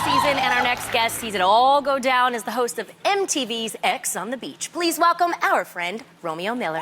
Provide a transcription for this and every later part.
season, and our next guest sees it all go down as the host of MTV's X on the Beach. Please welcome our friend, Romeo Miller.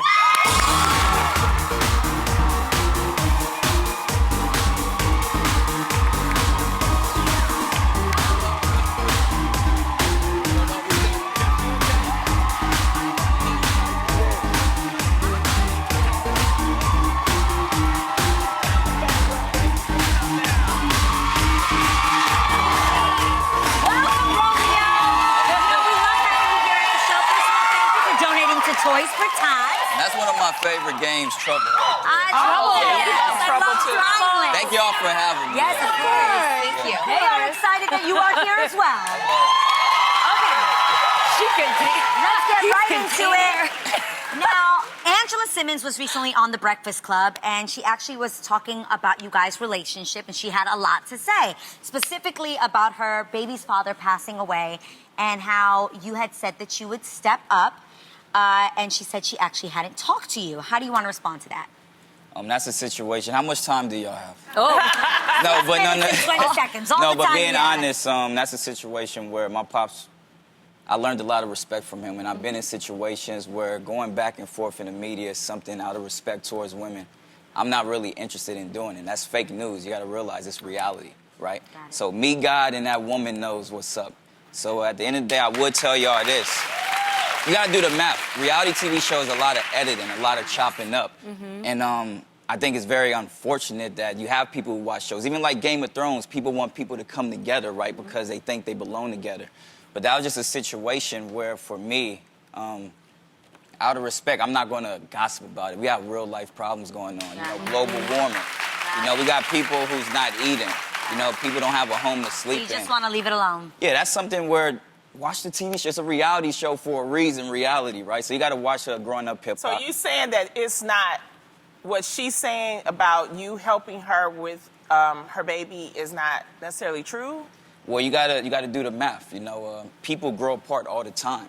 Toys for Tots. That's one of my favorite games, Trouble. Trouble. Yes, I love Trouble. Thank y'all for having me. Yes, of course. Thank you. We are excited that you are here as well. Okay. Let's get right into it. Now, Angela Simmons was recently on The Breakfast Club, and she actually was talking about you guys' relationship, and she had a lot to say, specifically about her baby's father passing away and how you had said that you would step up. And she said she actually hadn't talked to you. How do you want to respond to that? That's a situation. How much time do y'all have? Oh. No, but 20 seconds. No, but being honest, that's a situation where my pops, I learned a lot of respect from him, and I've been in situations where going back and forth in the media is something out of respect towards women. I'm not really interested in doing it. That's fake news. You got to realize it's reality, right? So me, God, and that woman knows what's up. So at the end of the day, I would tell y'all this. You gotta do the math. Reality TV shows a lot of editing, a lot of chopping up. And I think it's very unfortunate that you have people who watch shows. Even like Game of Thrones, people want people to come together, right? Because they think they belong together. But that was just a situation where, for me, out of respect, I'm not gonna gossip about it. We have real life problems going on, you know, global warming. You know, we got people who's not eating. You know, people don't have a home to sleep in. You just wanna leave it alone. Yeah, that's something where watch the TV show. It's a reality show for a reason, reality, right? So you got to watch growing up hip-hop. So you saying that it's not what she's saying about you helping her with her baby is not necessarily true? Well, you gotta do the math. You know, people grow apart all the time.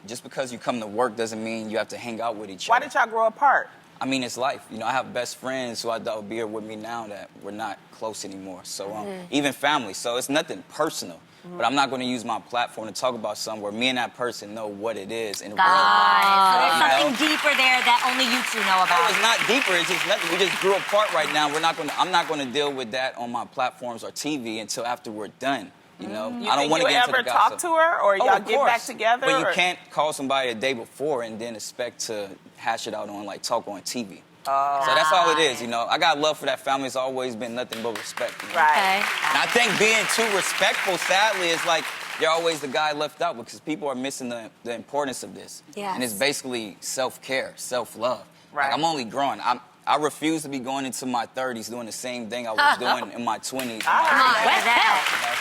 Just because you come to work doesn't mean you have to hang out with each other. Why did y'all grow apart? I mean, it's life. You know, I have best friends who I thought would be here with me now that we're not close anymore. So even family. So it's nothing personal. But I'm not going to use my platform to talk about something where me and that person know what it is in real life. So there's something deeper there that only you two know about. No, it's not deeper. It's just nothing. We just grew apart right now. I'm not going to deal with that on my platforms or TV until after we're done. You know, I don't want to get into the gossip. You ever talk to her, or y'all get back together? But you can't call somebody a day before and then expect to hash it out on talk on TV. So that's all it is, you know. I got love for that family. It's always been nothing but respect. You know? Right. And I think being too respectful, sadly, is like you're always the guy left out because people are missing the importance of this. Yes. And it's basically self-care, self-love. Right. Like, I'm only growing. I refuse to be going into my 30s doing the same thing I was doing in my 20s.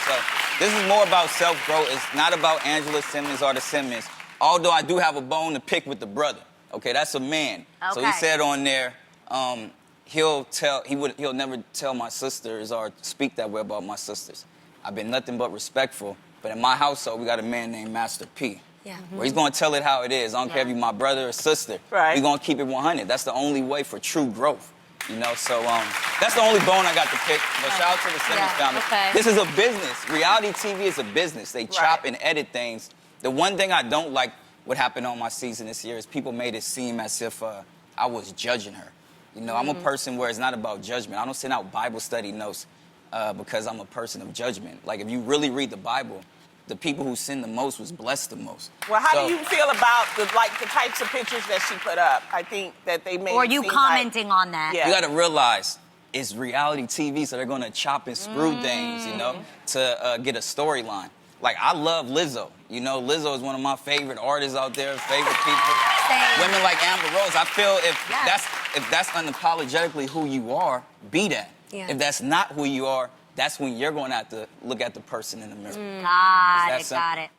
So this is more about self-growth. It's not about Angela Simmons or the Simmons, although I do have a bone to pick with the brother. Okay, that's a man. Okay. So he said on there, he'll never tell my sisters or speak that way about my sisters. I've been nothing but respectful, but in my household, we got a man named Master P. Where he's gonna tell it how it is. I don't care if you're my brother or sister. Right. We're gonna keep it 100. That's the only way for true growth. You know, so that's the only bone I got to pick. But shout out to the Simmons family. Okay. This is a business. Reality TV is a business. They chop and edit things. The one thing I don't like what happened on my season this year is people made it seem as if I was judging her. You know, I'm a person where it's not about judgment. I don't send out Bible study notes because I'm a person of judgment. Like, if you really read the Bible, the people who sinned the most was blessed the most. Well, how do you feel about the types of pictures that she put up? I think that they made. Or you commenting on that? Yeah. You got to realize it's reality TV, so they're going to chop and screw things, you know, to get a storyline. Like, I love Lizzo. You know, Lizzo is one of my favorite artists out there, favorite people. Women like Amber Rose. I feel if that's unapologetically who you are, be that. If that's not who you are, that's when you're going to have to look at the person in the mirror. Got it.